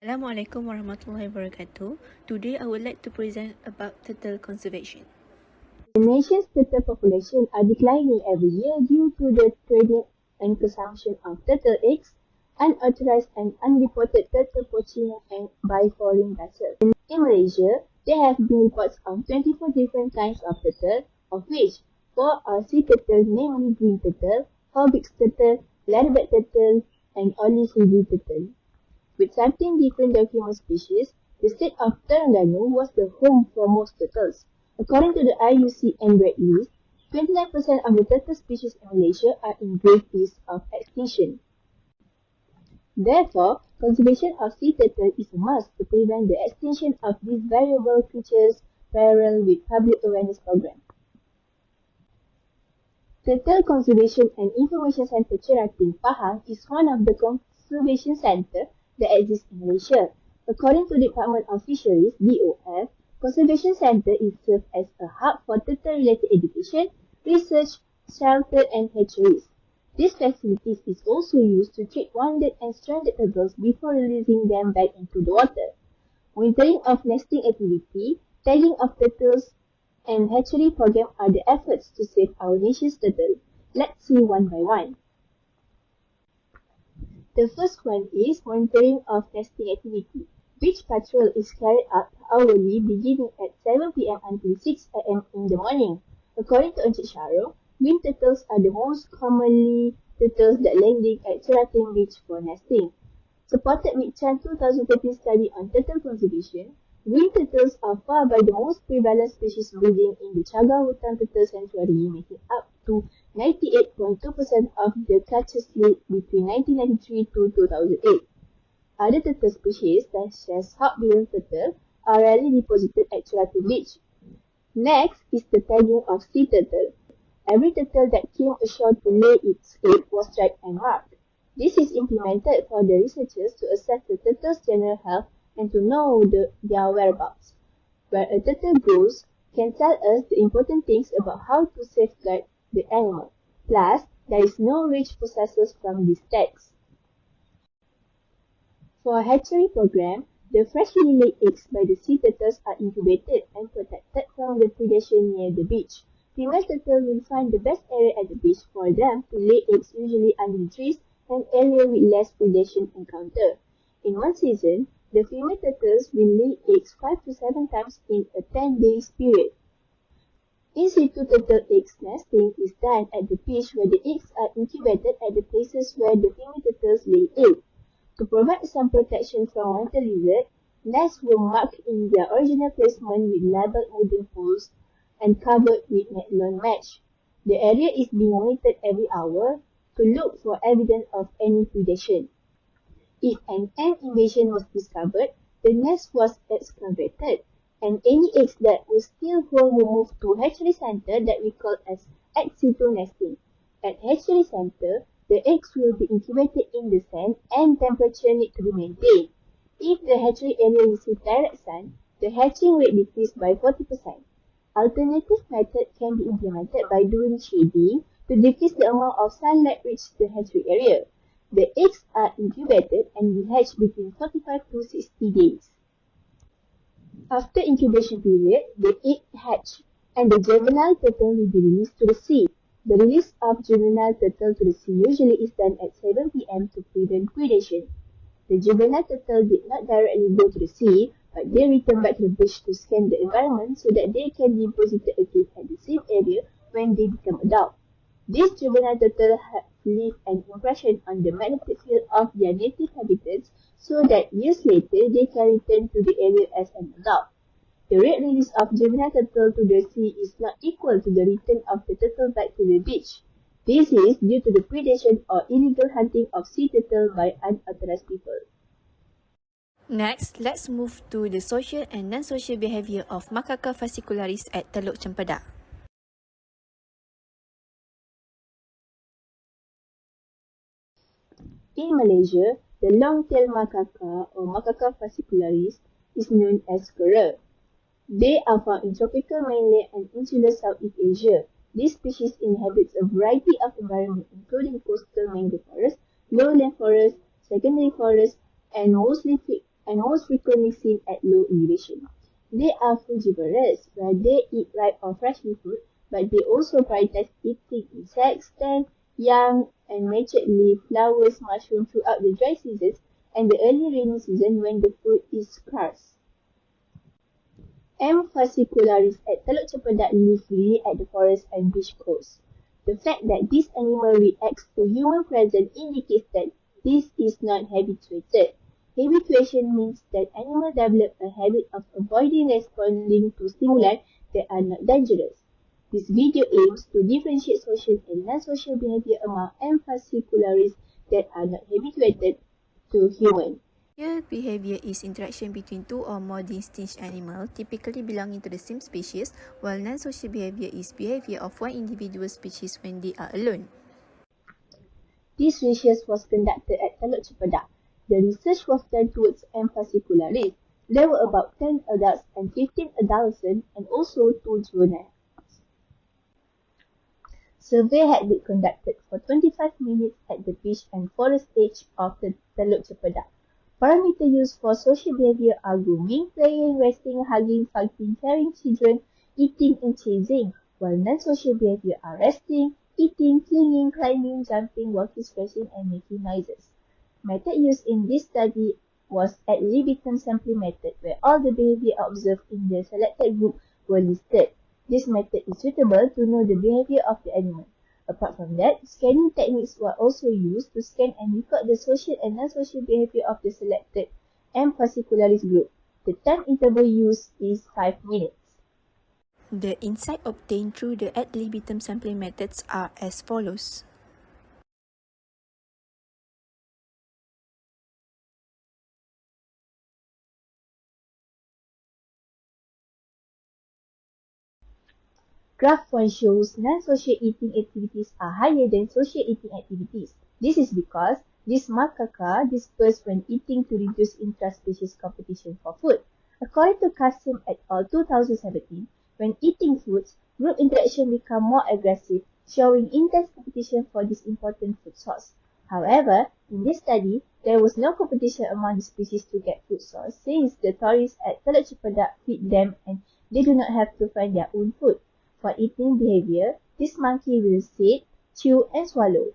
Assalamualaikum warahmatullahi wabarakatuh. Today I would like to present about turtle conservation. The nation's turtle population are declining every year due to the trading and consumption of turtle eggs, unauthorized and unreported turtle poaching by foreign vessels. In Malaysia, there have been reports of 24 different kinds of turtle, of which 4 are sea turtle, namely green turtle, Hobbick's turtle, leatherback turtle, and olive ridley turtle. With 17 different document species, the state of Terengganu was the home for most turtles. According to the IUCN Red List, 29% of the turtle species in Malaysia are in grave risk of extinction. Therefore, conservation of sea turtle is a must to prevent the extinction of these valuable creatures parallel with public awareness program. Turtle Conservation and Information Centre Cerating, Pahang is one of the conservation centres that exist in Malaysia. According to the Department of Fisheries, DOF, Conservation Centre is served as a hub for turtle-related education, research, shelter and hatcheries. This facilities is also used to treat wounded and stranded turtles before releasing them back into the water. Monitoring of nesting activity, tagging of turtles, and hatchery program are the efforts to save our nation's turtle. Let's see one by one. The first one is monitoring of nesting activity. Beach patrol is carried out hourly beginning at 7 p.m. until 6 a.m. in the morning. According to Encik Syarul, green turtles are the most commonly turtles that landing at Cerating Beach for nesting. Supported with Chan 2013 study on turtle conservation, green turtles are far by the most prevalent species breeding in the Chagar Hutan Turtle Sanctuary, making up to 98.2% of the catches laid between 1993 to 2008. Other turtle species, such as hawk-billed turtle, are rarely deposited at Cerating Beach. Next is the tagging of sea turtle. Every turtle that came ashore to lay its egg was tracked and marked. This is implemented for the researchers to assess the turtle's general health and to know their whereabouts. Where a turtle goes can tell us the important things about how to safeguard the animal. Plus, there is no rich processes from these tags. For a hatchery program, the freshly laid eggs by the sea turtles are incubated and protected from the predation near the beach. Female turtle will find the best area at the beach for them to lay eggs, usually under the trees, an area with less predation encounter. In one season, the female turtles will lay eggs 5 to 7 times in a 10-day period. In situ turtle eggs nesting is done at the beach where the eggs are incubated at the places where the female turtles lay eggs. To provide some protection from monitor lizard, nests were marked in their original placement with labeled wooden poles and covered with nylon mesh. The area is being monitored every hour to look for evidence of any predation. If an ant invasion was discovered, the nest was excavated, and any eggs that were still whole were moved to hatchery center that we call as ex situ nesting. At hatchery center, the eggs will be incubated in the sand and temperature need to be maintained. If the hatchery area receives direct sun, the hatching rate decreases by 40%. Alternative method can be implemented by doing shading to decrease the amount of sunlight reach the hatchery area. The eggs are incubated and will hatch between 45 to 60 days. After incubation period, the egg hatch and the juvenile turtle will be released to the sea. The release of juvenile turtle to the sea usually is done at 7 p.m. to prevent predation. The juvenile turtle did not directly go to the sea, but they return back to the beach to scan the environment so that they can be deposited again at the same area when they become adult. These juvenile turtles have leave an impression on the magnetic field of their native habitats so that years later they can return to the area as an adult. The rate release of juvenile turtle to the sea is not equal to the return of the turtle back to the beach. This is due to the predation or illegal hunting of sea turtle by unauthorized people. Next, let's move to the social and non-social behavior of Macaca fascicularis at Teluk Cempedak. In Malaysia, the long-tailed macaca or Macaca fascicularis is known as squirrel. They are found in tropical mainland and insular Southeast Asia. This species inhabits a variety of environments including coastal mangrove forests, lowland forests, secondary forests, and and most frequently seen at low elevation. They are frugivorous, where they eat ripe or freshly fruit, but they also prioritize eating insects, stem, young and matured leaf, flowers, mushrooms throughout the dry seasons and the early rainy season when the food is scarce. M. fascicularis at Teluk Cempedak live freely at the forest and beach coast. The fact that this animal reacts to human presence indicates that this is not habituated. Habituation means that animals develop a habit of avoiding responding to stimuli that are not dangerous. This video aims to differentiate social and non-social behavior among M. fascicularis that are not habituated to humans. Social behavior is interaction between two or more distinct animals, typically belonging to the same species, while non-social behavior is behavior of one individual species when they are alone. This research was conducted at Teluk Cempedak. The research was done towards M. fascicularis. There were about 10 adults and 15 adolescents and also 2 juveniles. Survey had been conducted for 25 minutes at the beach and forest edge of the Teluk Cempedak. Parameters used for social behavior are grooming, playing, resting, hugging, fighting, carrying children, eating and chasing, while non-social behavior are resting, eating, clinging, climbing, jumping, walking, stretching, and making noises. Method used in this study was ad libitum sampling method, where all the behavior observed in the selected group were listed. This method is suitable to know the behavior of the animal. Apart from that, scanning techniques were also used to scan and record the social and non-social behavior of the selected M. fascicularis group. The time interval used is 5 minutes. The insight obtained through the ad libitum sampling methods are as follows. Graph 1 shows non-social eating activities are higher than social eating activities. This is because these macaca disperse when eating to reduce intra-species competition for food. According to Kasim et al. 2017, when eating foods, group interaction become more aggressive, showing intense competition for this important food source. However, in this study, there was no competition among the species to get food source since the tourists at Teluk Cempedak feed them and they do not have to find their own food. For eating behavior, this monkey will sit, chew and swallow.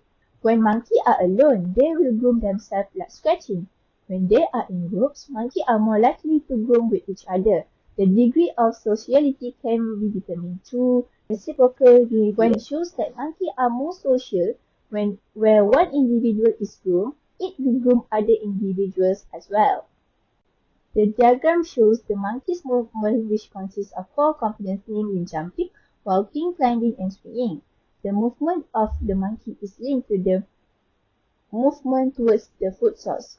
When monkeys are alone, they will groom themselves like scratching. When they are in groups, monkeys are more likely to groom with each other. The degree of sociality can be determined through reciprocal behavior. When it shows that monkeys are more social, where one individual is groomed, it will groom other individuals as well. The diagram shows the monkey's movement, which consists of 4 components, namely jumping, walking, climbing, and swinging. The movement of the monkey is linked to the movement towards the food source.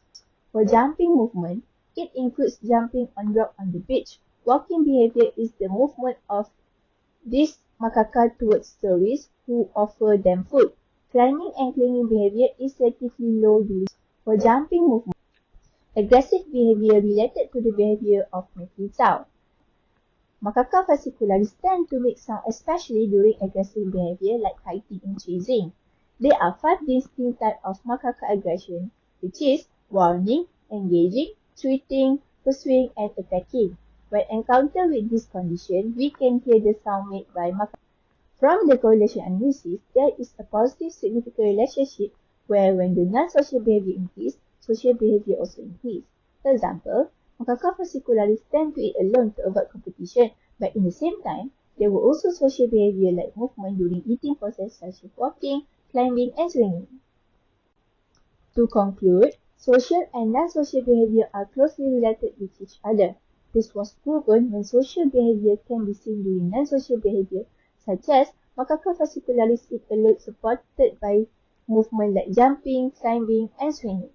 For jumping movement, it includes jumping on rock on the beach. Walking behavior is the movement of these macaca towards tourists who offer them food. Climbing and clinging behavior is relatively low duration. For jumping movement, aggressive behavior related to the behavior of making sound. Macaca fascicularis tend to make sound especially during aggressive behavior like fighting and chasing. There are 5 distinct types of macaca aggression, which is warning, engaging, treating, pursuing, and attacking. When encountered with this condition, we can hear the sound made by macaca. From the correlation analysis, there is a positive significant relationship where when the non-social behavior increases, social behavior also increases. For example, macaca fascicularis tend to eat alone to avoid competition, but in the same time, there were also social behavior like movement during eating process such as walking, climbing, and swinging. To conclude, social and non-social behavior are closely related with each other. This was proven when social behavior can be seen during non-social behavior, such as macaca fascicularis eat alone supported by movement like jumping, climbing, and swinging.